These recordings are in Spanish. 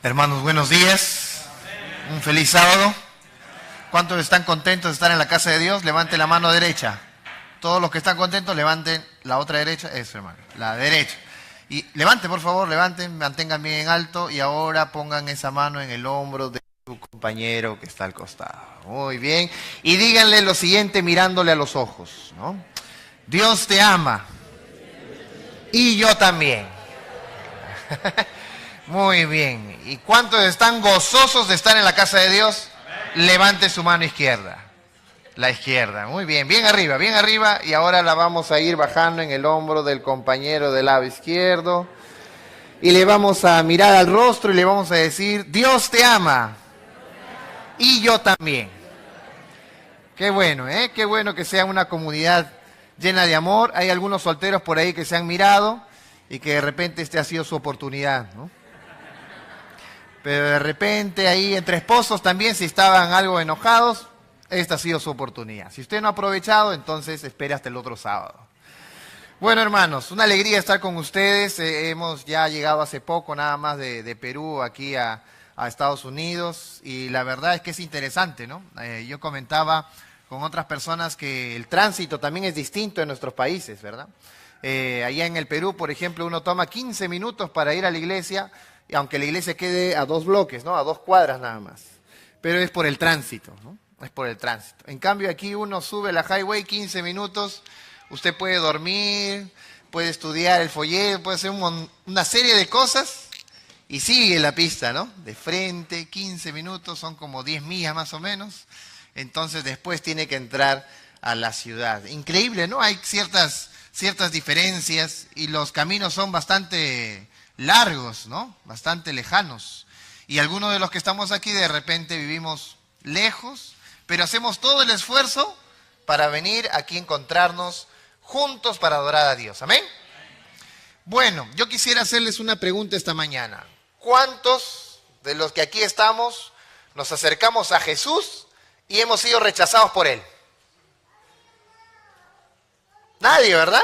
Hermanos, buenos días. Un feliz sábado. ¿Cuántos están contentos de estar en la casa de Dios? Levanten la mano derecha. Todos los que están contentos, levanten la otra derecha. Eso, hermano, la derecha. Y levanten, por favor, levanten, mantengan bien en alto y ahora pongan esa mano en el hombro de su compañero que está al costado. Muy bien. Y díganle lo siguiente mirándole a los ojos, ¿no? Dios te ama. Y yo también. Muy bien. ¿Y cuántos están gozosos de estar en la casa de Dios? Levante su mano izquierda. La izquierda. Muy bien. Bien arriba, bien arriba. Y ahora la vamos a ir bajando en el hombro del compañero del lado izquierdo. Y le vamos a mirar al rostro y le vamos a decir, Dios te ama. Y yo también. Qué bueno, ¿eh? Qué bueno que sea una comunidad llena de amor. Hay algunos solteros por ahí que se han mirado y que de repente este ha sido su oportunidad, ¿no? Pero de repente ahí entre esposos también, si estaban algo enojados, esta ha sido su oportunidad. Si usted no ha aprovechado, entonces espere hasta el otro sábado. Bueno, hermanos, una alegría estar con ustedes. Hemos ya llegado hace poco nada más de Perú aquí a Estados Unidos y la verdad es que es interesante, ¿no? Yo comentaba con otras personas que el tránsito también es distinto en nuestros países, ¿verdad? Allá en el Perú, por ejemplo, uno toma 15 minutos para ir a la iglesia, y aunque la iglesia quede a 2 bloques, ¿no? A 2 cuadras nada más. Pero es por el tránsito, ¿no? Es por el tránsito. En cambio, aquí uno sube la highway 15 minutos, usted puede dormir, puede estudiar el folleto, puede hacer una serie de cosas y sigue la pista, ¿no? De frente, 15 minutos, son como 10 millas más o menos. Entonces después tiene que entrar a la ciudad. Increíble, ¿no? Hay ciertas diferencias y los caminos son bastante largos, ¿no? Bastante lejanos. Y algunos de los que estamos aquí de repente vivimos lejos, pero hacemos todo el esfuerzo para venir aquí a encontrarnos juntos para adorar a Dios. ¿Amén? Bueno, yo quisiera hacerles una pregunta esta mañana. ¿Cuántos de los que aquí estamos nos acercamos a Jesús y hemos sido rechazados por Él? Nadie, ¿verdad?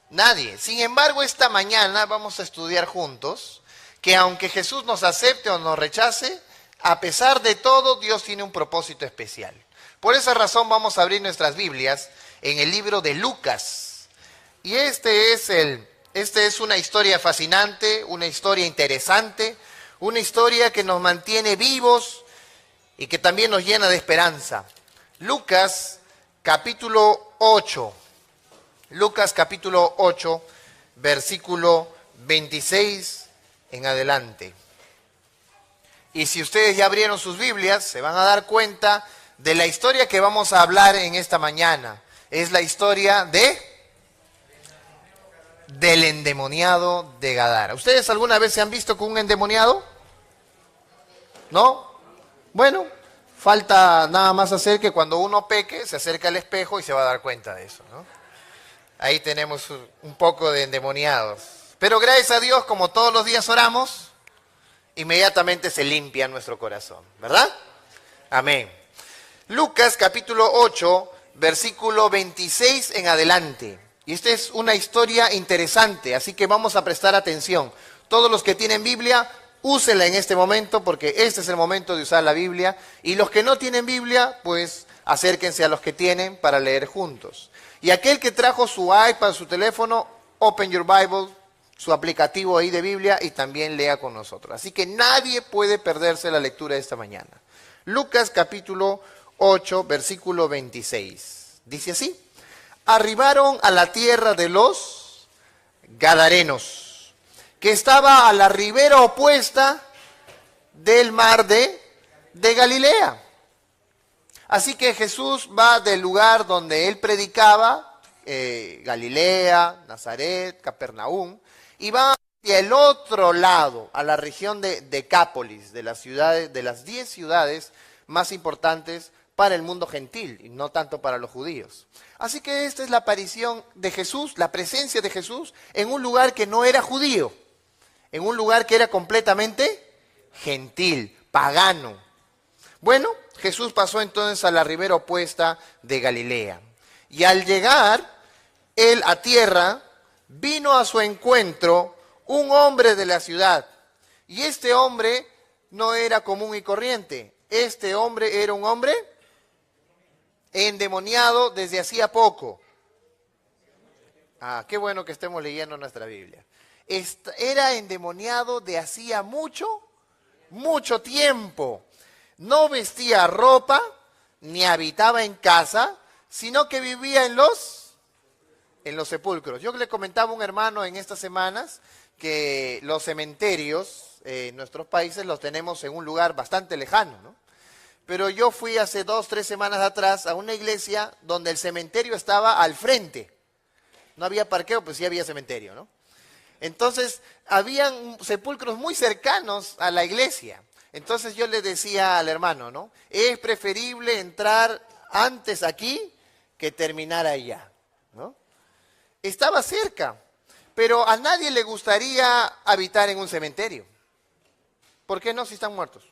Nadie. Sin embargo, esta mañana vamos a estudiar juntos que aunque Jesús nos acepte o nos rechace, a pesar de todo, Dios tiene un propósito especial. Por esa razón vamos a abrir nuestras Biblias en el libro de Lucas. Y este es una historia fascinante, una historia interesante, una historia que nos mantiene vivos y que también nos llena de esperanza. Lucas capítulo 8. Lucas capítulo 8, versículo 26 en adelante. Y si ustedes ya abrieron sus Biblias, se van a dar cuenta de la historia que vamos a hablar en esta mañana. Es la historia del endemoniado de Gadara. ¿Ustedes alguna vez se han visto con un endemoniado? ¿No? Bueno, falta nada más hacer que cuando uno peque, se acerca al espejo y se va a dar cuenta de eso, ¿no? Ahí tenemos un poco de endemoniados. Pero gracias a Dios, como todos los días oramos, inmediatamente se limpia nuestro corazón, ¿verdad? Amén. Lucas capítulo 8, versículo 26 en adelante. Y esta es una historia interesante, así que vamos a prestar atención. Todos los que tienen Biblia, úsenla en este momento, porque este es el momento de usar la Biblia. Y los que no tienen Biblia, pues acérquense a los que tienen para leer juntos. Y aquel que trajo su iPad, su teléfono, Open Your Bible, su aplicativo ahí de Biblia y también lea con nosotros. Así que nadie puede perderse la lectura de esta mañana. Lucas capítulo 8, versículo 26. Dice así: arribaron a la tierra de los Gadarenos, que estaba a la ribera opuesta del mar de Galilea. Así que Jesús va del lugar donde él predicaba, Galilea, Nazaret, Capernaum, y va hacia el otro lado, a la región de Decápolis, de las 10 ciudades más importantes para el mundo gentil, y no tanto para los judíos. Así que esta es la aparición de Jesús, la presencia de Jesús en un lugar que no era judío, en un lugar que era completamente gentil, pagano. Bueno, Jesús pasó entonces a la ribera opuesta de Galilea. Y al llegar él a tierra, vino a su encuentro un hombre de la ciudad. Y este hombre no era común y corriente. Este hombre era un hombre endemoniado desde hacía poco. Ah, qué bueno que estemos leyendo nuestra Biblia. Era endemoniado de hacía mucho tiempo. No vestía ropa, ni habitaba en casa, sino que vivía en los sepulcros. Yo le comentaba a un hermano en estas semanas que los cementerios en nuestros países los tenemos en un lugar bastante lejano, ¿no? Pero yo fui hace 2, 3 semanas atrás a una iglesia donde el cementerio estaba al frente. No había parqueo, pues sí había cementerio, ¿no? Entonces, habían sepulcros muy cercanos a la iglesia. Entonces yo le decía al hermano, ¿no? Es preferible entrar antes aquí que terminar allá, ¿no? Estaba cerca, pero a nadie le gustaría habitar en un cementerio. ¿Por qué no si están muertos?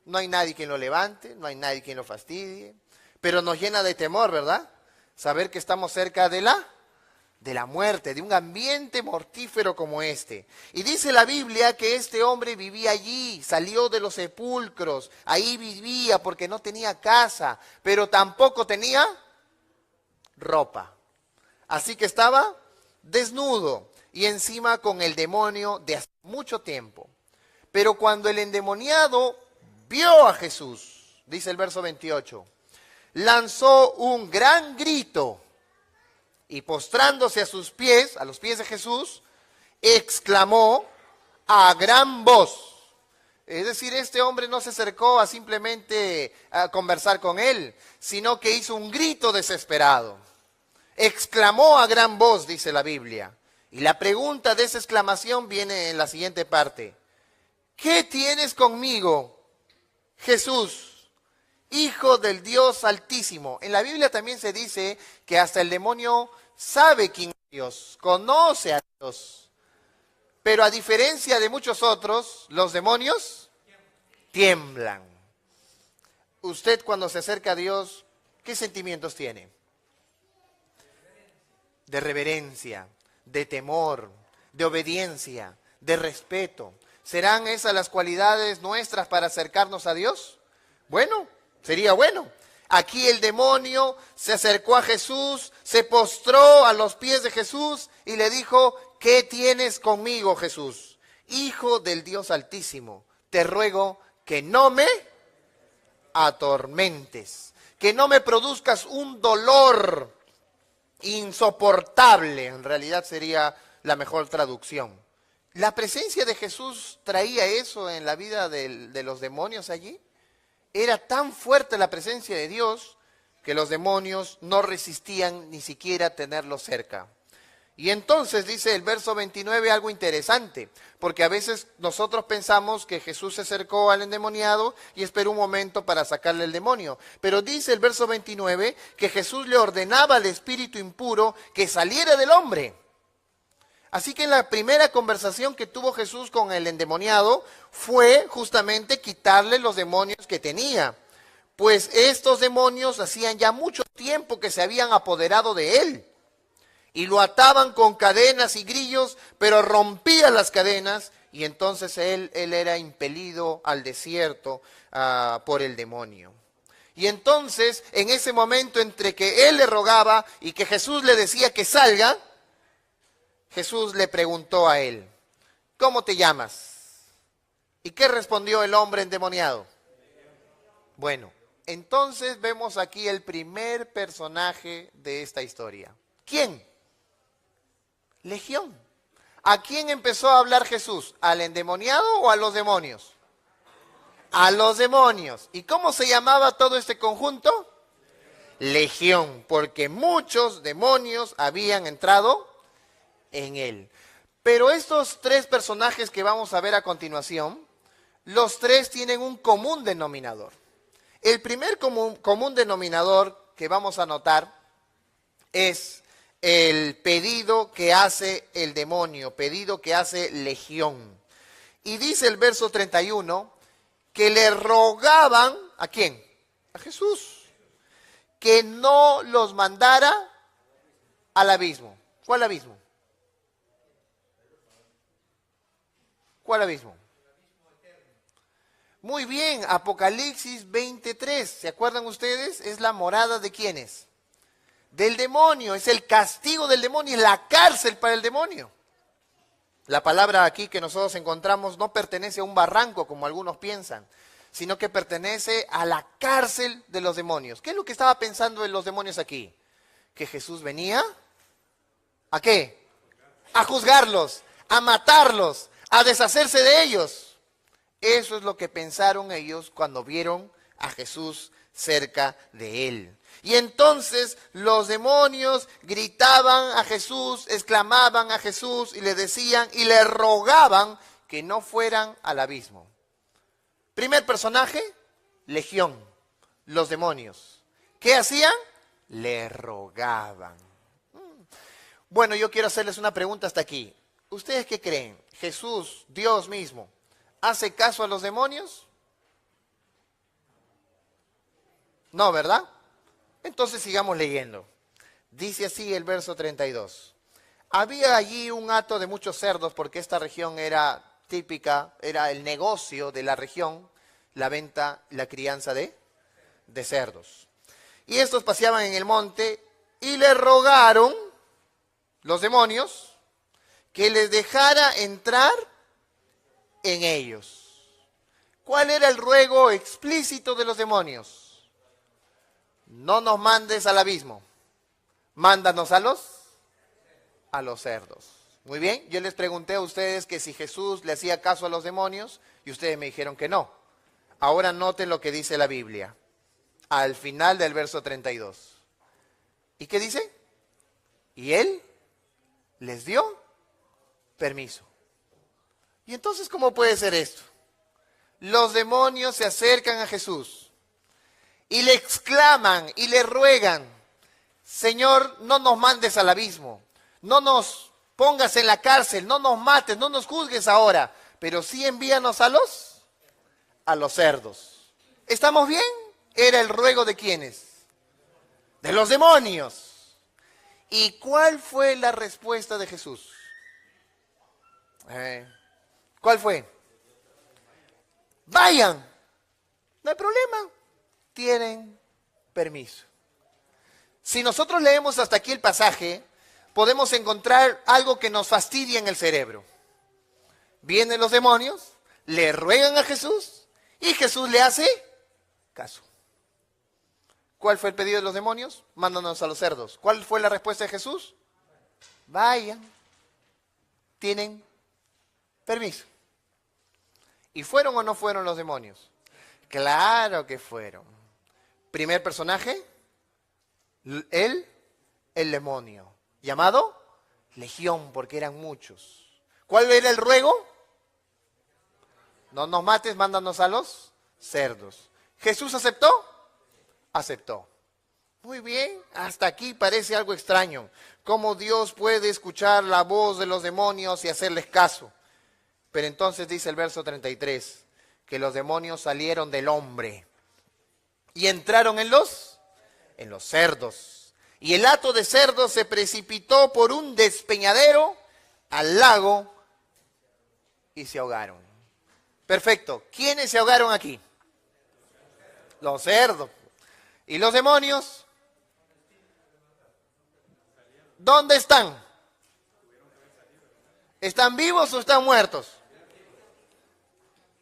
No hay nadie quien lo levante, no hay nadie quien lo fastidie, pero nos llena de temor, ¿verdad? Saber que estamos cerca de la muerte, de un ambiente mortífero como este. Y dice la Biblia que este hombre vivía allí, salió de los sepulcros, ahí vivía porque no tenía casa, pero tampoco tenía ropa. Así que estaba desnudo y encima con el demonio de hace mucho tiempo. Pero cuando el endemoniado vio a Jesús, dice el verso 28, lanzó un gran grito y postrándose a sus pies, a los pies de Jesús, exclamó a gran voz. Es decir, este hombre no se acercó a simplemente a conversar con él, sino que hizo un grito desesperado. Exclamó a gran voz, dice la Biblia. Y la pregunta de esa exclamación viene en la siguiente parte. ¿Qué tienes conmigo, Jesús, Hijo del Dios Altísimo? En la Biblia también se dice que hasta el demonio sabe quién es Dios, conoce a Dios. Pero a diferencia de muchos otros, los demonios tiemblan. Usted cuando se acerca a Dios, ¿qué sentimientos tiene? De reverencia, de temor, de obediencia, de respeto. ¿Serán esas las cualidades nuestras para acercarnos a Dios? Bueno, sería bueno. Aquí el demonio se acercó a Jesús, se postró a los pies de Jesús y le dijo, ¿qué tienes conmigo, Jesús? Hijo del Dios Altísimo, te ruego que no me atormentes, que no me produzcas un dolor insoportable, en realidad sería la mejor traducción. ¿La presencia de Jesús traía eso en la vida de los demonios allí? Era tan fuerte la presencia de Dios que los demonios no resistían ni siquiera tenerlo cerca. Y entonces dice el verso 29 algo interesante, porque a veces nosotros pensamos que Jesús se acercó al endemoniado y esperó un momento para sacarle el demonio. Pero dice el verso 29 que Jesús le ordenaba al espíritu impuro que saliera del hombre. Así que en la primera conversación que tuvo Jesús con el endemoniado fue justamente quitarle los demonios que tenía. Pues estos demonios hacían ya mucho tiempo que se habían apoderado de él. Y lo ataban con cadenas y grillos, pero rompía las cadenas y entonces él era impelido al desierto por el demonio. Y entonces, en ese momento entre que él le rogaba y que Jesús le decía que salga, Jesús le preguntó a él, ¿cómo te llamas? ¿Y qué respondió el hombre endemoniado? Bueno, entonces vemos aquí el primer personaje de esta historia. ¿Quién? Legión. ¿A quién empezó a hablar Jesús? ¿Al endemoniado o a los demonios? A los demonios. ¿Y cómo se llamaba todo este conjunto? Legión, porque muchos demonios habían entrado en él. Pero estos tres personajes que vamos a ver a continuación, los tres tienen un común denominador. El primer común denominador que vamos a notar es el pedido que hace el demonio, pedido que hace Legión. Y dice el verso 31 que le rogaban, ¿a quién? A Jesús, que no los mandara al abismo. ¿Cuál abismo? ¿Cuál abismo? Muy bien, Apocalipsis 23, ¿se acuerdan ustedes? Es la morada de ¿quiénes? Del demonio, es el castigo del demonio, es la cárcel para el demonio. La palabra aquí que nosotros encontramos no pertenece a un barranco como algunos piensan, sino que pertenece a la cárcel de los demonios. ¿Qué es lo que estaba pensando en los demonios aquí? Que Jesús venía, ¿a qué? A juzgarlos, a matarlos, a deshacerse de ellos. Eso es lo que pensaron ellos cuando vieron a Jesús cerca de él. Y entonces los demonios gritaban a Jesús, exclamaban a Jesús y le decían y le rogaban que no fueran al abismo. Primer personaje, Legión, los demonios. ¿Qué hacían? Le rogaban. Bueno, yo quiero hacerles una pregunta hasta aquí. ¿Ustedes qué creen? ¿Jesús, Dios mismo, hace caso a los demonios? No, ¿verdad? Entonces sigamos leyendo. Dice así el verso 32. Había allí un hato de muchos cerdos, porque esta región era típica, era el negocio de la región, la venta, la crianza de cerdos. Y estos paseaban en el monte y le rogaron, los demonios, que les dejara entrar en ellos. ¿Cuál era el ruego explícito de los demonios? No nos mandes al abismo, mándanos a los cerdos. Muy bien, yo les pregunté a ustedes que si Jesús le hacía caso a los demonios y ustedes me dijeron que no. Ahora noten lo que dice la Biblia, al final del verso 32. ¿Y qué dice? Y él les dio permiso. ¿Y entonces cómo puede ser esto? Los demonios se acercan a Jesús y le exclaman y le ruegan, Señor, no nos mandes al abismo, no nos pongas en la cárcel, no nos mates, no nos juzgues ahora, pero sí envíanos a los cerdos. ¿Estamos bien? Era el ruego de ¿quiénes? De los demonios. ¿Y cuál fue la respuesta de Jesús? ¿Cuál fue? Vayan, no hay problema. Tienen permiso. Si nosotros leemos hasta aquí el pasaje, podemos encontrar algo que nos fastidia en el cerebro. Vienen los demonios, le ruegan a Jesús y Jesús le hace caso. ¿Cuál fue el pedido de los demonios? Mándanos a los cerdos. ¿Cuál fue la respuesta de Jesús? Vayan, tienen permiso. ¿Y fueron o no fueron los demonios? Claro que fueron. Primer personaje, el demonio, llamado Legión, porque eran muchos. ¿Cuál era el ruego? No nos mates, mándanos a los cerdos. ¿Jesús aceptó? Aceptó. Muy bien, hasta aquí parece algo extraño. ¿Cómo Dios puede escuchar la voz de los demonios y hacerles caso? Pero entonces dice el verso 33, que los demonios salieron del hombre y entraron en los cerdos. Y el hato de cerdos se precipitó por un despeñadero al lago y se ahogaron. Perfecto. ¿Quiénes se ahogaron aquí? Los cerdos. ¿Y los demonios? ¿Dónde están? ¿Están vivos o están muertos?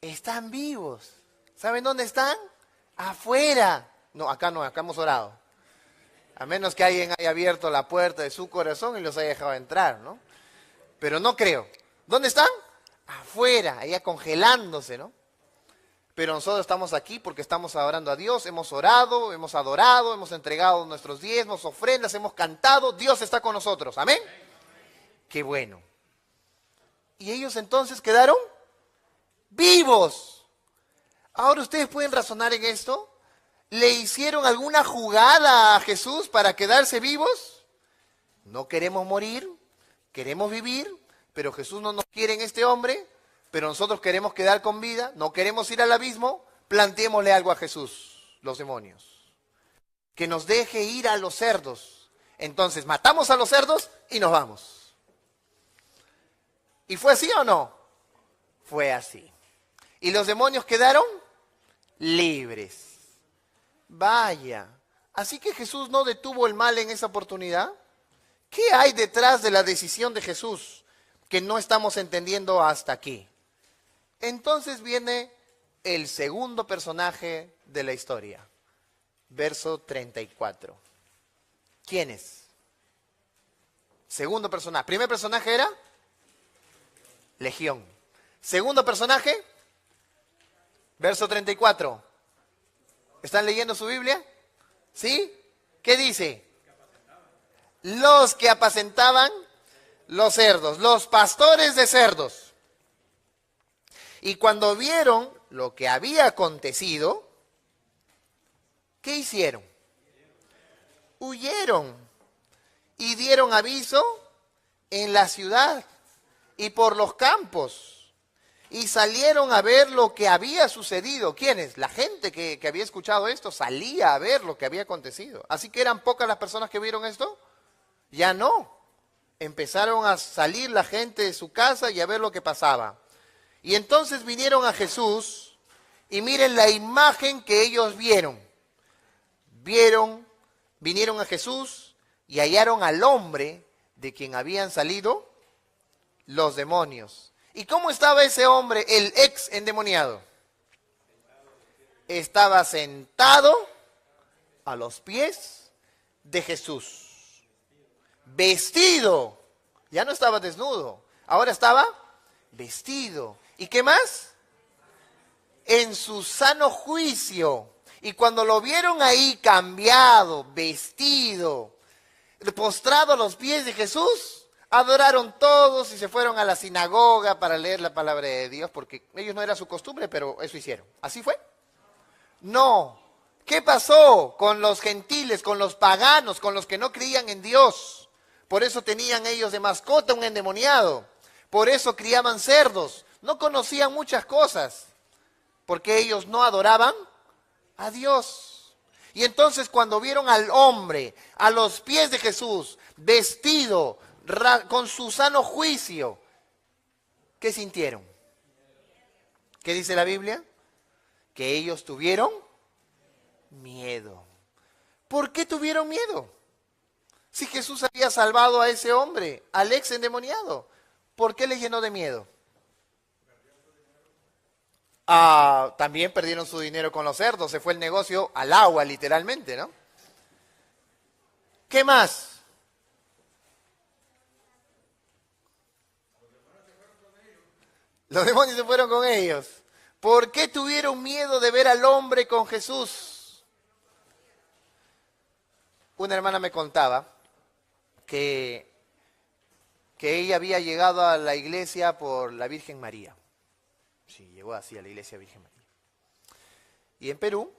Están vivos. ¿Saben dónde están? Afuera. No, acá hemos orado. A menos que alguien haya abierto la puerta de su corazón y los haya dejado entrar, ¿no? Pero no creo. ¿Dónde están? Afuera, allá congelándose, ¿no? Pero nosotros estamos aquí porque estamos adorando a Dios, hemos orado, hemos adorado, hemos entregado nuestros diezmos, ofrendas, hemos cantado, Dios está con nosotros, ¿amén? Qué bueno. Y ellos entonces quedaron vivos. Ahora ustedes pueden razonar en esto. ¿Le hicieron alguna jugada a Jesús para quedarse vivos? No queremos morir, queremos vivir, pero Jesús no nos quiere en este hombre, pero nosotros queremos quedar con vida, no queremos ir al abismo. Planteémosle algo a Jesús, los demonios. Que nos deje ir a los cerdos. Entonces matamos a los cerdos y nos vamos. ¿Y fue así o no? Fue así. ¿Y los demonios quedaron libres. Vaya, así que Jesús no detuvo el mal en esa oportunidad. ¿Qué hay detrás de la decisión de Jesús que no estamos entendiendo hasta aquí? Entonces viene el segundo personaje de la historia, verso 34. ¿Quién es? Segundo personaje. Primer personaje era Legión. Segundo personaje, verso 34. ¿Están leyendo su Biblia? ¿Sí? ¿Qué dice? Los que apacentaban los cerdos, los pastores de cerdos. Y cuando vieron lo que había acontecido, ¿qué hicieron? Huyeron y dieron aviso en la ciudad y por los campos. Y salieron a ver lo que había sucedido. ¿Quiénes? La gente que había escuchado esto salía a ver lo que había acontecido. Así que eran pocas las personas que vieron esto. Ya no. Empezaron a salir la gente de su casa y a ver lo que pasaba. Y entonces vinieron a Jesús y miren la imagen que ellos vieron. Vinieron a Jesús y hallaron al hombre de quien habían salido los demonios. ¿Y cómo estaba ese hombre, el ex endemoniado? Estaba sentado a los pies de Jesús, vestido. Ya no estaba desnudo, ahora estaba vestido. ¿Y qué más? En su sano juicio. Y cuando lo vieron ahí cambiado, vestido, postrado a los pies de Jesús, adoraron todos y se fueron a la sinagoga para leer la palabra de Dios, porque ellos no era su costumbre, pero eso hicieron. ¿Así fue? No. ¿Qué pasó con los gentiles, con los paganos, con los que no creían en Dios? Por eso tenían ellos de mascota un endemoniado. Por eso criaban cerdos. No conocían muchas cosas, porque ellos no adoraban a Dios. Y entonces cuando vieron al hombre a los pies de Jesús, vestido, con su sano juicio, ¿qué sintieron? ¿Qué dice la Biblia? Que ellos tuvieron miedo. ¿Por qué tuvieron miedo? Si Jesús había salvado a ese hombre, al ex endemoniado, ¿por qué les llenó de miedo? También perdieron su dinero con los cerdos, se fue el negocio al agua literalmente, ¿no? ¿Qué más? Los demonios se fueron con ellos. ¿Por qué tuvieron miedo de ver al hombre con Jesús? Una hermana me contaba que ella había llegado a la iglesia por la Virgen María. Sí, llegó así a la iglesia Virgen María. Y en Perú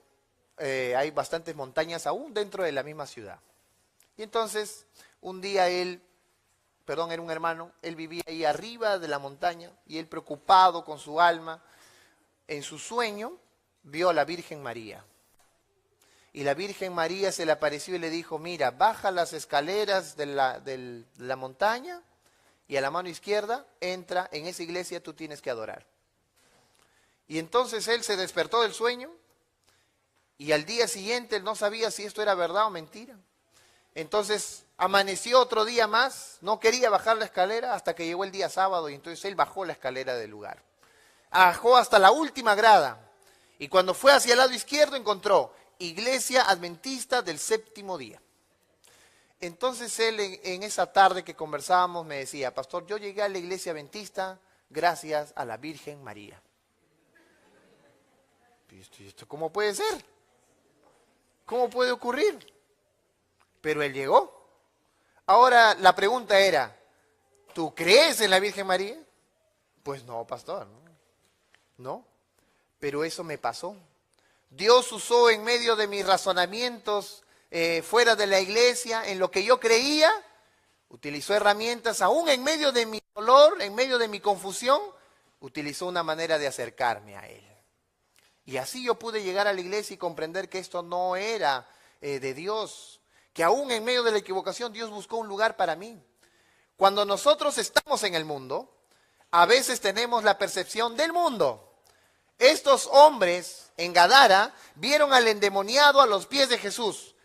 hay bastantes montañas aún dentro de la misma ciudad. Y entonces un día era un hermano, él vivía ahí arriba de la montaña y él preocupado con su alma, en su sueño vio a la Virgen María. Y la Virgen María se le apareció y le dijo, mira, baja las escaleras de la montaña y a la mano izquierda entra, en esa iglesia tú tienes que adorar. Y entonces él se despertó del sueño y al día siguiente él no sabía si esto era verdad o mentira. Entonces amaneció otro día más, no quería bajar la escalera hasta que llegó el día sábado y entonces él bajó la escalera del lugar. Bajó hasta la última grada y cuando fue hacia el lado izquierdo encontró Iglesia Adventista del Séptimo Día. Entonces él en esa tarde que conversábamos me decía, pastor, yo llegué a la Iglesia Adventista gracias a la Virgen María. ¿Y esto cómo puede ser? ¿Cómo puede ocurrir? Pero él llegó. Ahora la pregunta era, ¿tú crees en la Virgen María? Pues no, pastor, no. Pero eso me pasó. Dios usó en medio de mis razonamientos fuera de la iglesia, en lo que yo creía, utilizó herramientas, aún en medio de mi dolor, en medio de mi confusión, utilizó una manera de acercarme a Él. Y así yo pude llegar a la iglesia y comprender que esto no era de Dios, que aún en medio de la equivocación Dios buscó un lugar para mí. Cuando nosotros estamos en el mundo, a veces tenemos la percepción del mundo. Estos hombres en Gadara, vieron al endemoniado a los pies de Jesús.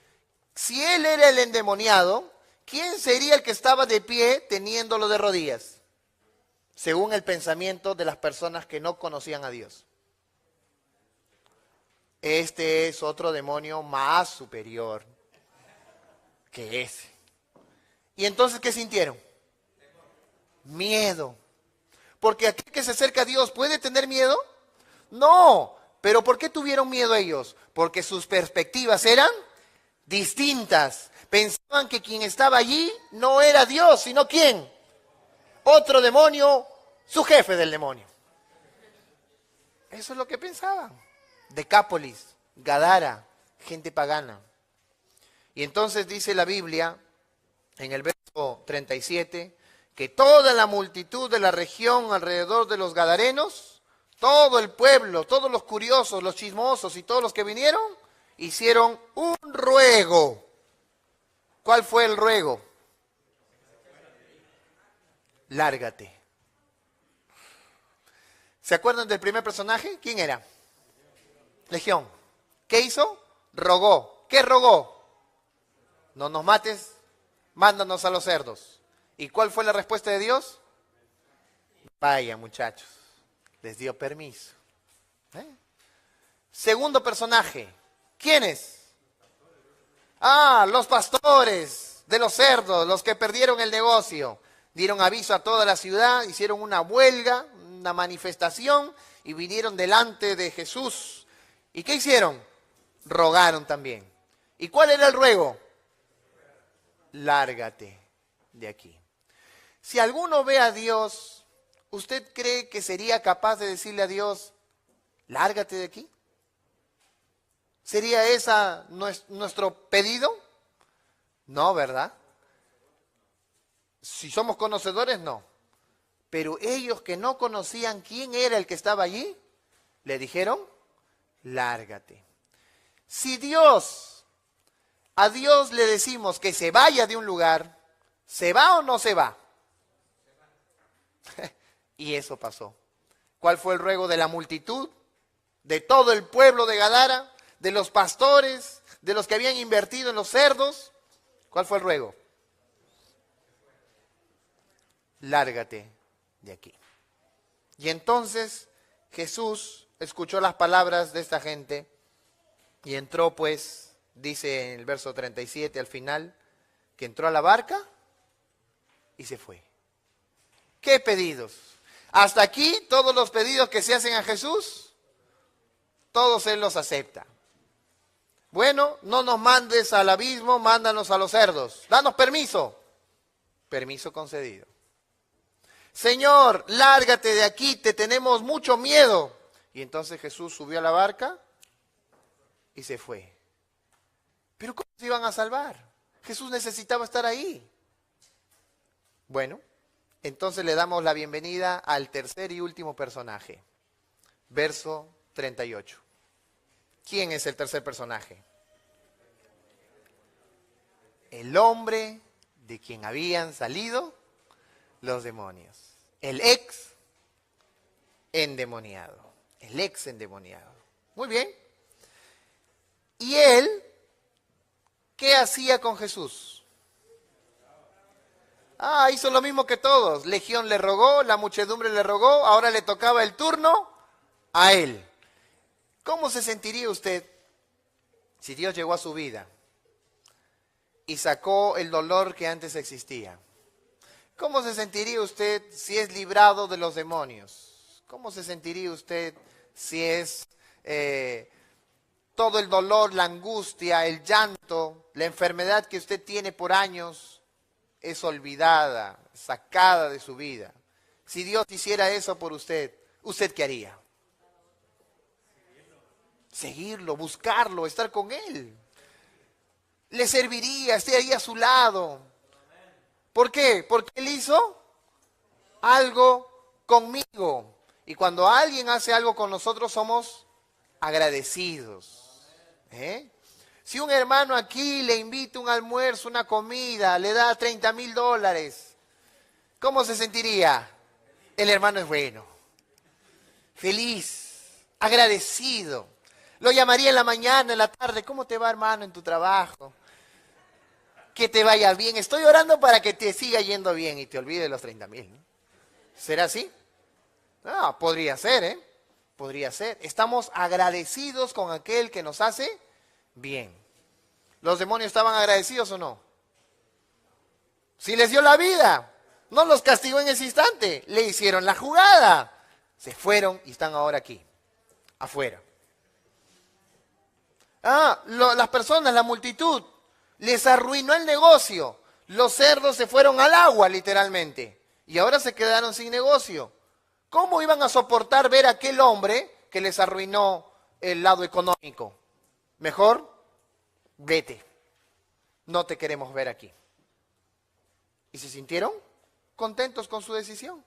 Si él era el endemoniado, ¿quién sería el que estaba de pie teniéndolo de rodillas? Según el pensamiento de las personas que no conocían a Dios. Este es otro demonio más superior que ese. ¿Y entonces qué sintieron? Miedo. Porque aquel que se acerca a Dios, ¿puede tener miedo? No. ¿Pero por qué tuvieron miedo ellos? Porque sus perspectivas eran distintas. Pensaban que quien estaba allí no era Dios, sino ¿quién? Otro demonio, su jefe del demonio. Eso es lo que pensaban. Decápolis, Gadara, gente pagana. Y entonces dice la Biblia, en el verso 37, que toda la multitud de la región alrededor de los gadarenos, todo el pueblo, todos los curiosos, los chismosos y todos los que vinieron, hicieron un ruego. ¿Cuál fue el ruego? Lárgate. ¿Se acuerdan del primer personaje? ¿Quién era? Legión. ¿Qué hizo? Rogó. ¿Qué rogó? No nos mates, mándanos a los cerdos. ¿Y cuál fue la respuesta de Dios? Vaya, muchachos, les dio permiso. Segundo personaje, ¿quién es? Los pastores de los cerdos, los que perdieron el negocio. Dieron aviso a toda la ciudad, hicieron una huelga, una manifestación y vinieron delante de Jesús. ¿Y qué hicieron? Rogaron también. ¿Y cuál era el ruego? Lárgate de aquí. Si alguno ve a Dios, ¿usted cree que sería capaz de decirle a Dios, lárgate de aquí? ¿Sería ese nuestro pedido? No, ¿verdad? Si somos conocedores, no. Pero ellos que no conocían quién era el que estaba allí, le dijeron, lárgate. Si a Dios le decimos que se vaya de un lugar, ¿se va o no se va? Y eso pasó. ¿Cuál fue el ruego de la multitud? De todo el pueblo de Gadara, de los pastores, de los que habían invertido en los cerdos. ¿Cuál fue el ruego? Lárgate de aquí. Y entonces Jesús escuchó las palabras de esta gente y entró, pues, dice en el verso 37 al final, que entró a la barca y se fue. ¿Qué pedidos? Hasta aquí todos los pedidos que se hacen a Jesús, todos Él los acepta. Bueno, no nos mandes al abismo, mándanos a los cerdos. Danos permiso. Permiso concedido. Señor, lárgate de aquí, te tenemos mucho miedo. Y entonces Jesús subió a la barca y se fue. ¿Pero cómo se iban a salvar? Jesús necesitaba estar ahí. Bueno, entonces le damos la bienvenida al tercer y último personaje. Verso 38. ¿Quién es el tercer personaje? El hombre de quien habían salido los demonios. El ex endemoniado. El ex endemoniado. Muy bien. ¿Y él qué hacía con Jesús? Hizo lo mismo que todos. Legión le rogó, la muchedumbre le rogó, ahora le tocaba el turno a él. ¿Cómo se sentiría usted si Dios llegó a su vida y sacó el dolor que antes existía? ¿Cómo se sentiría usted si es librado de los demonios? ¿Cómo se sentiría usted si es todo el dolor, la angustia, el llanto, la enfermedad que usted tiene por años es olvidada, sacada de su vida? Si Dios hiciera eso por usted, ¿usted qué haría? Seguirlo, buscarlo, estar con Él. Le serviría, estaría a su lado. ¿Por qué? Porque Él hizo algo conmigo. Y cuando alguien hace algo con nosotros, somos agradecidos. Si un hermano aquí le invita un almuerzo, una comida, le da $30,000, ¿cómo se sentiría? El hermano es bueno, feliz, agradecido. Lo llamaría en la mañana, en la tarde. ¿Cómo te va, hermano, en tu trabajo? Que te vaya bien. Estoy orando para que te siga yendo bien y te olvide de los 30,000. ¿No? ¿Será así? Ah, podría ser, ¿eh? Podría ser. Estamos agradecidos con aquel que nos hace bien. ¿Los demonios estaban agradecidos o no? Si les dio la vida, no los castigó en ese instante, le hicieron la jugada. Se fueron y están ahora aquí, afuera. Las personas, la multitud, les arruinó el negocio. Los cerdos se fueron al agua, literalmente, y ahora se quedaron sin negocio. ¿Cómo iban a soportar ver a aquel hombre que les arruinó el lado económico? Mejor, vete. No te queremos ver aquí. ¿Y se sintieron contentos con su decisión?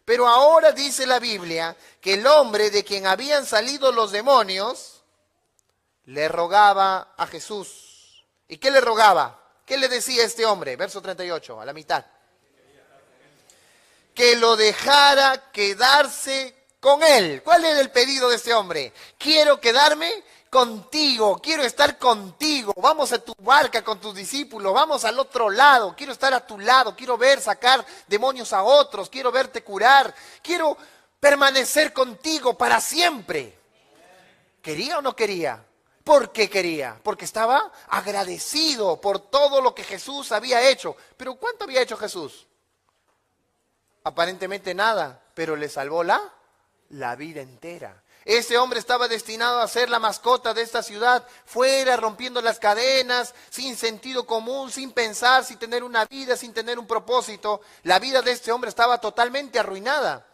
Pero ahora dice la Biblia que el hombre de quien habían salido los demonios le rogaba a Jesús. ¿Y qué le rogaba? ¿Qué le decía este hombre? Verso 38, a la mitad. Que lo dejara quedarse con él. ¿Cuál era el pedido de este hombre? Quiero quedarme contigo, quiero estar contigo. Vamos a tu barca con tus discípulos, vamos al otro lado. Quiero estar a tu lado, quiero ver sacar demonios a otros, quiero verte curar. Quiero permanecer contigo para siempre. ¿Quería o no quería? ¿Por qué quería? Porque estaba agradecido por todo lo que Jesús había hecho. ¿Pero cuánto había hecho Jesús? Aparentemente nada, pero le salvó la vida entera. Ese hombre estaba destinado a ser la mascota de esta ciudad, fuera rompiendo las cadenas, sin sentido común, sin pensar, sin tener una vida, sin tener un propósito. La vida de este hombre estaba totalmente arruinada.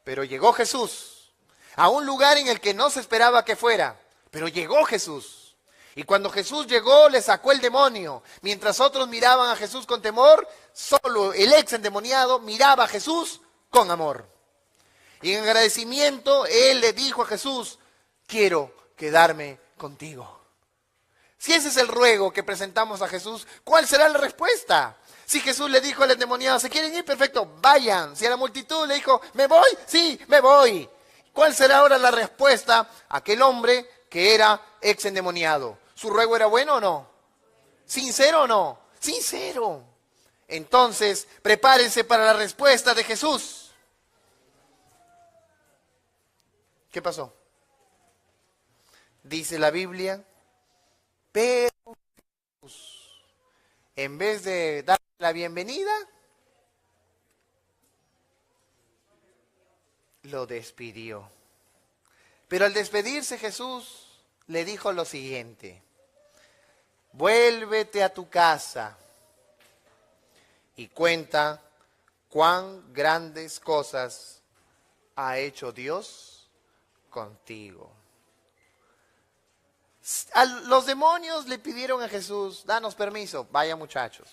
Pero llegó Jesús a un lugar en el que no se esperaba que fuera, pero llegó Jesús. Y cuando Jesús llegó, le sacó el demonio. Mientras otros miraban a Jesús con temor, solo el ex endemoniado miraba a Jesús con amor. Y en agradecimiento, él le dijo a Jesús, quiero quedarme contigo. Si ese es el ruego que presentamos a Jesús, ¿cuál será la respuesta? Si Jesús le dijo al endemoniado, ¿se quieren ir? Perfecto, vayan. Si a la multitud le dijo, ¿me voy? Sí, me voy. ¿Cuál será ahora la respuesta a aquel hombre que era ex endemoniado? ¿Su ruego era bueno o no? ¿Sincero o no? Sincero. Entonces, prepárense para la respuesta de Jesús. ¿Qué pasó? Dice la Biblia, pero Jesús, en vez de darle la bienvenida, lo despidió. Pero al despedirse Jesús le dijo lo siguiente, vuélvete a tu casa y cuenta cuán grandes cosas ha hecho Dios contigo. Los demonios le pidieron a Jesús, danos permiso, vaya muchachos.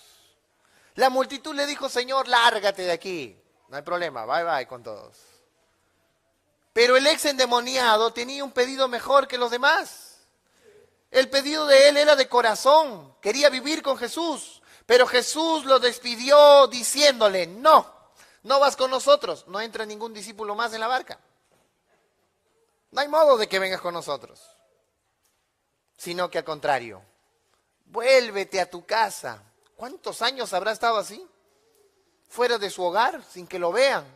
La multitud le dijo, Señor, lárgate de aquí. No hay problema, bye bye con todos. Pero el ex endemoniado tenía un pedido mejor que los demás. El pedido de él era de corazón, quería vivir con Jesús. Pero Jesús lo despidió diciéndole, no vas con nosotros, no entra ningún discípulo más en la barca. No hay modo de que vengas con nosotros, sino que al contrario, vuélvete a tu casa. ¿Cuántos años habrá estado así? Fuera de su hogar, sin que lo vean,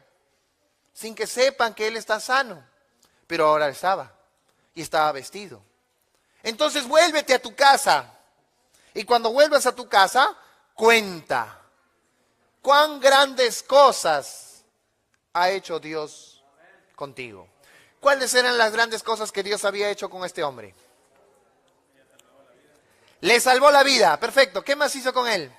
sin que sepan que él está sano. Pero ahora estaba, y estaba vestido. Entonces vuélvete a tu casa, y cuando vuelvas a tu casa, cuenta cuán grandes cosas ha hecho Dios contigo. ¿Cuáles eran las grandes cosas que Dios había hecho con este hombre? Le salvó la vida, perfecto. ¿Qué más hizo con él?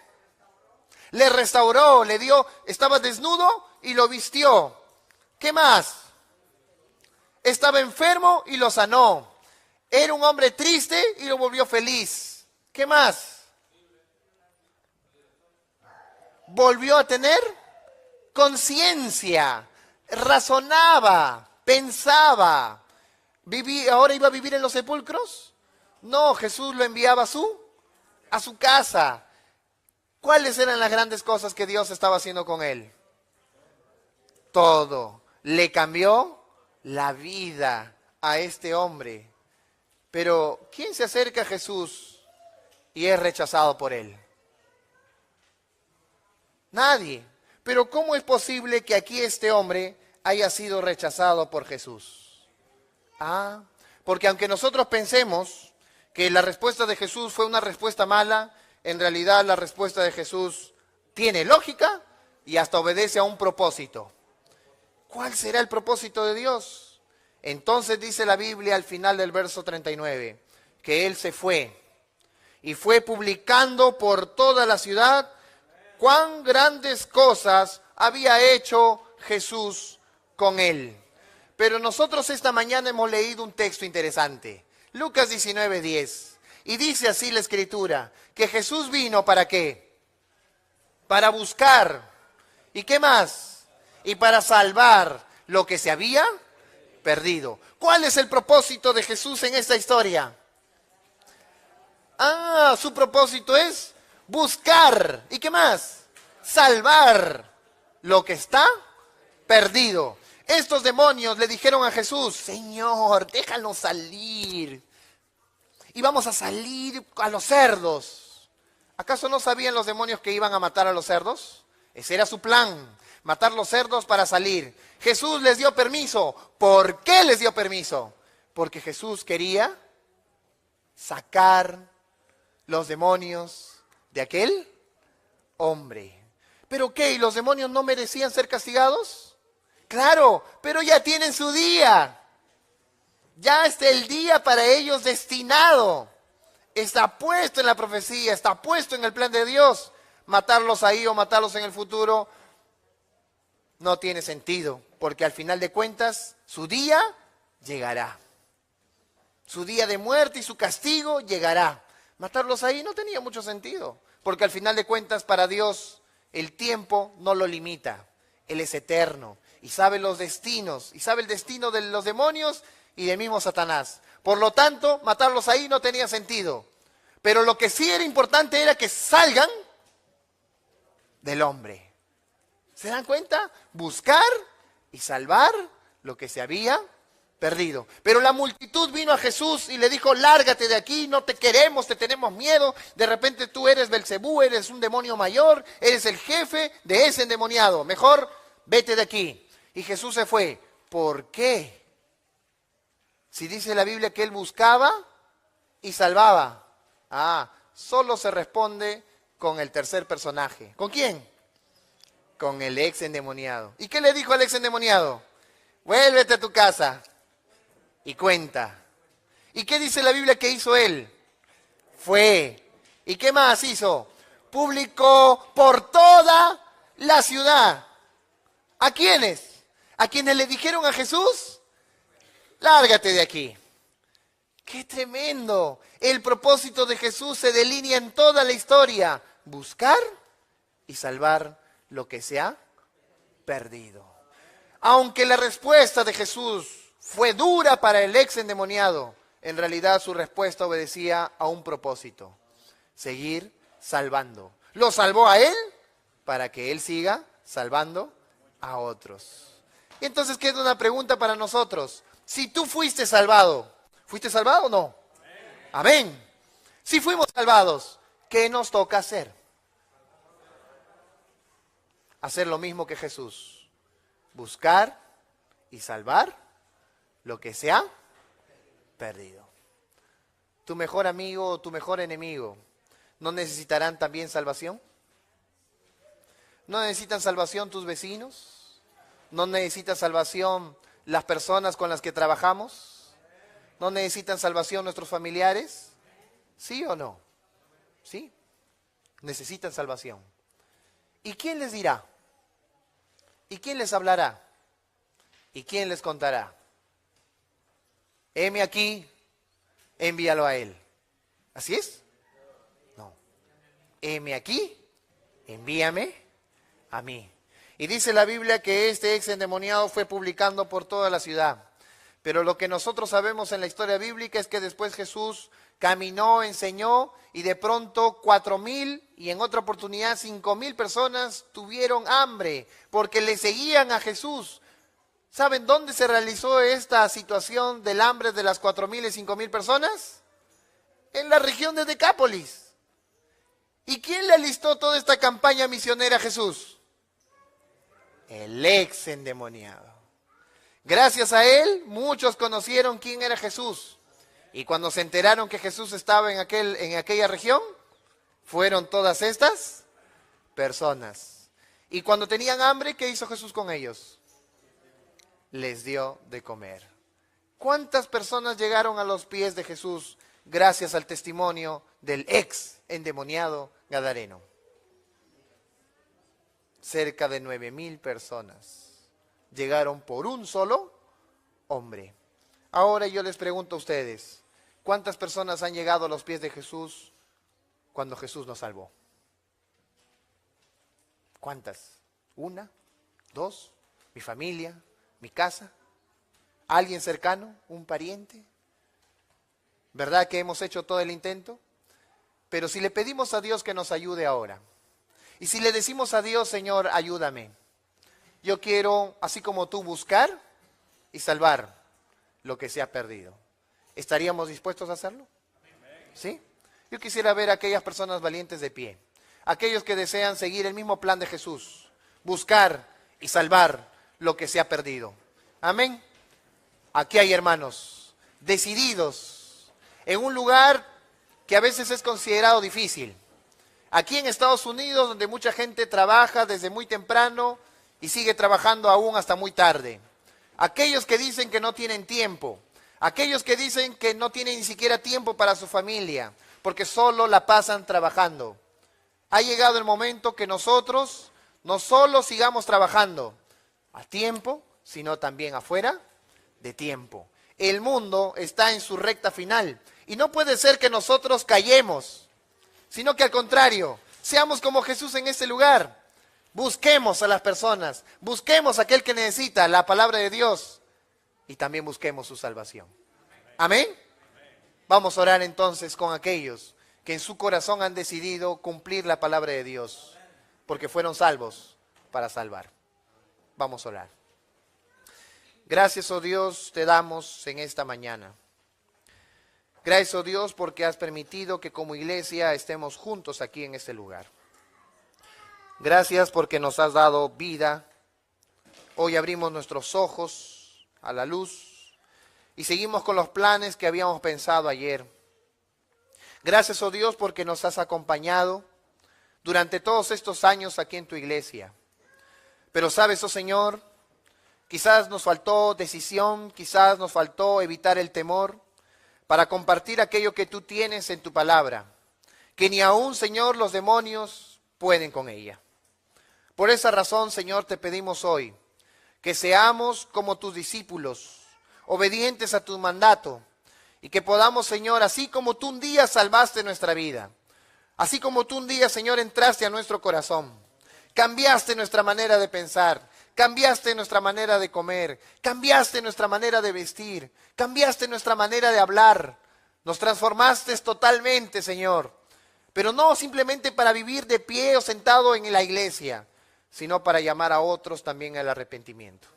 Le restauró, le dio, estaba desnudo y lo vistió. ¿Qué más? Estaba enfermo y lo sanó. Era un hombre triste y lo volvió feliz. ¿Qué más? Volvió a tener conciencia, razonaba, pensaba. ¿Ahora iba a vivir en los sepulcros? No, Jesús lo enviaba a su casa. ¿Cuáles eran las grandes cosas que Dios estaba haciendo con él? Todo. Le cambió la vida a este hombre Pero, ¿quién se acerca a Jesús y es rechazado por él? Nadie. Pero ¿cómo es posible que aquí este hombre haya sido rechazado por Jesús? Porque aunque nosotros pensemos que la respuesta de Jesús fue una respuesta mala, en realidad la respuesta de Jesús tiene lógica y hasta obedece a un propósito. ¿Cuál será el propósito de Dios? Entonces dice la Biblia al final del verso 39, que Él se fue y fue publicando por toda la ciudad cuán grandes cosas había hecho Jesús con Él. Pero nosotros esta mañana hemos leído un texto interesante, Lucas 19:10, y dice así la Escritura, que Jesús vino ¿para qué? Para buscar, ¿y qué más? Y para salvar lo que se había perdido. ¿Cuál es el propósito de Jesús en esta historia? Su propósito es buscar, ¿y qué más? Salvar lo que está perdido. Estos demonios le dijeron a Jesús, Señor, déjanos salir. Y vamos a salir a los cerdos. ¿Acaso no sabían los demonios que iban a matar a los cerdos? Ese era su plan, matar los cerdos para salir. Jesús les dio permiso. ¿Por qué les dio permiso? Porque Jesús quería sacar los demonios de aquel hombre. ¿Pero qué? ¿Y los demonios no merecían ser castigados? Claro, pero ya tienen su día. Ya está el día para ellos destinado. Está puesto en la profecía, está puesto en el plan de Dios. Matarlos ahí o matarlos en el futuro no tiene sentido, porque al final de cuentas su día llegará. Su día de muerte y su castigo llegará. Matarlos ahí no tenía mucho sentido, porque al final de cuentas para Dios el tiempo no lo limita. Él es eterno y sabe los destinos, y sabe el destino de los demonios y del mismo Satanás. Por lo tanto, matarlos ahí no tenía sentido. Pero lo que sí era importante era que salgan del hombre. ¿Se dan cuenta? Buscar y salvar lo que se había perdido. Pero la multitud vino a Jesús y le dijo, lárgate de aquí, no te queremos, te tenemos miedo. De repente tú eres Belcebú, eres un demonio mayor, eres el jefe de ese endemoniado. Mejor vete de aquí. Y Jesús se fue. ¿Por qué? Si dice la Biblia que él buscaba y salvaba. Solo se responde con el tercer personaje. ¿Con quién? Con el ex endemoniado. ¿Y qué le dijo al ex endemoniado? Vuélvete a tu casa y cuenta. ¿Y qué dice la Biblia que hizo él? Fue. ¿Y qué más hizo? Publicó por toda la ciudad. ¿A quiénes? ¿A quienes le dijeron a Jesús? Lárgate de aquí. ¡Qué tremendo! El propósito de Jesús se delinea en toda la historia. Buscar y salvar lo que se ha perdido. Aunque la respuesta de Jesús fue dura para el ex endemoniado, en realidad su respuesta obedecía a un propósito. Seguir salvando. Lo salvó a él para que él siga salvando a otros. Y entonces queda una pregunta para nosotros. Si tú fuiste salvado, ¿fuiste salvado o no? Amén. Si fuimos salvados, ¿qué nos toca hacer? Hacer lo mismo que Jesús. Buscar y salvar lo que se ha perdido. Tu mejor amigo o tu mejor enemigo, ¿no necesitarán también salvación? ¿No necesitan salvación tus vecinos? ¿No necesitan salvación las personas con las que trabajamos? ¿No necesitan salvación nuestros familiares? ¿Sí o no? Sí, necesitan salvación. ¿Y quién les dirá? ¿Y quién les hablará? ¿Y quién les contará? Heme aquí, envíalo a él. ¿Así es? No. Heme aquí, envíame a mí. Y dice la Biblia que este ex endemoniado fue publicando por toda la ciudad. Pero lo que nosotros sabemos en la historia bíblica es que después Jesús caminó, enseñó y de pronto 4,000 y en otra oportunidad 5,000 personas tuvieron hambre porque le seguían a Jesús. ¿Saben dónde se realizó esta situación del hambre de las 4,000 y 5,000 personas? En la región de Decápolis. ¿Y quién le alistó toda esta campaña misionera a Jesús? El ex endemoniado. Gracias a él, muchos conocieron quién era Jesús. Y cuando se enteraron que Jesús estaba en aquella región, fueron todas estas personas. Y cuando tenían hambre, ¿qué hizo Jesús con ellos? Les dio de comer. ¿Cuántas personas llegaron a los pies de Jesús gracias al testimonio del ex endemoniado gadareno? Cerca de 9,000 personas llegaron por un solo hombre. Ahora yo les pregunto a ustedes, ¿cuántas personas han llegado a los pies de Jesús cuando Jesús nos salvó? ¿Cuántas? ¿1? ¿2? ¿Mi familia? ¿Mi casa? ¿Alguien cercano? ¿Un pariente? ¿Verdad que hemos hecho todo el intento? Pero si le pedimos a Dios que nos ayude ahora, y si le decimos a Dios, Señor, ayúdame, yo quiero, así como tú, buscar y salvar lo que se ha perdido. ¿Estaríamos dispuestos a hacerlo? ¿Sí? Yo quisiera ver a aquellas personas valientes de pie, aquellos que desean seguir el mismo plan de Jesús, buscar y salvar lo que se ha perdido. Amén. Aquí hay hermanos decididos en un lugar que a veces es considerado difícil. Aquí en Estados Unidos, donde mucha gente trabaja desde muy temprano y sigue trabajando aún hasta muy tarde. Aquellos que dicen que no tienen tiempo, aquellos que dicen que no tienen ni siquiera tiempo para su familia, porque solo la pasan trabajando. Ha llegado el momento que nosotros no solo sigamos trabajando a tiempo, sino también afuera de tiempo. El mundo está en su recta final y no puede ser que nosotros callemos, sino que al contrario, seamos como Jesús en este lugar. Busquemos a las personas, busquemos a aquel que necesita la palabra de Dios y también busquemos su salvación. ¿Amén? Vamos a orar entonces con aquellos que en su corazón han decidido cumplir la palabra de Dios, porque fueron salvos para salvar. Vamos a orar. Gracias, oh Dios, te damos en esta mañana. Gracias, oh Dios, porque has permitido que como iglesia estemos juntos aquí en este lugar. Gracias porque nos has dado vida. Hoy abrimos nuestros ojos a la luz y seguimos con los planes que habíamos pensado ayer. Gracias, oh Dios, porque nos has acompañado durante todos estos años aquí en tu iglesia. Pero sabes, oh Señor, quizás nos faltó decisión, quizás nos faltó evitar el temor para compartir aquello que tú tienes en tu palabra, que ni aún, Señor, los demonios pueden con ella. Por esa razón, Señor, te pedimos hoy que seamos como tus discípulos, obedientes a tu mandato, y que podamos, Señor, así como tú un día salvaste nuestra vida, así como tú un día, Señor, entraste a nuestro corazón, cambiaste nuestra manera de pensar, cambiaste nuestra manera de comer, cambiaste nuestra manera de vestir, cambiaste nuestra manera de hablar, nos transformaste totalmente, Señor, pero no simplemente para vivir de pie o sentado en la iglesia, sino para llamar a otros también al arrepentimiento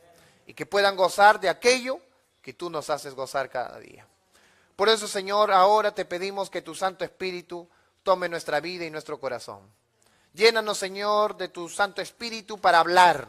y que puedan gozar de aquello que tú nos haces gozar cada día. Por eso, Señor, ahora te pedimos que tu Santo Espíritu tome nuestra vida y nuestro corazón. Llénanos, Señor, de tu Santo Espíritu para hablar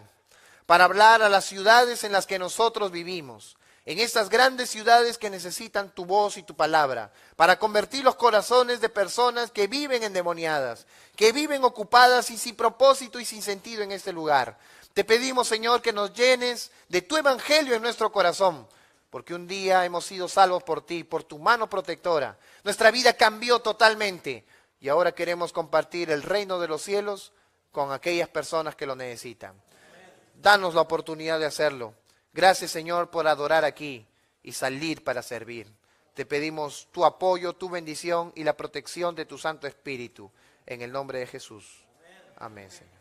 a las ciudades en las que nosotros vivimos, en estas grandes ciudades que necesitan tu voz y tu palabra, para convertir los corazones de personas que viven endemoniadas, que viven ocupadas y sin propósito y sin sentido en este lugar. Te pedimos, Señor, que nos llenes de tu evangelio en nuestro corazón, porque un día hemos sido salvos por ti, por tu mano protectora. Nuestra vida cambió totalmente y ahora queremos compartir el reino de los cielos con aquellas personas que lo necesitan. Danos la oportunidad de hacerlo. Gracias, Señor, por adorar aquí y salir para servir. Te pedimos tu apoyo, tu bendición y la protección de tu Santo Espíritu. En el nombre de Jesús. Amén, Señor.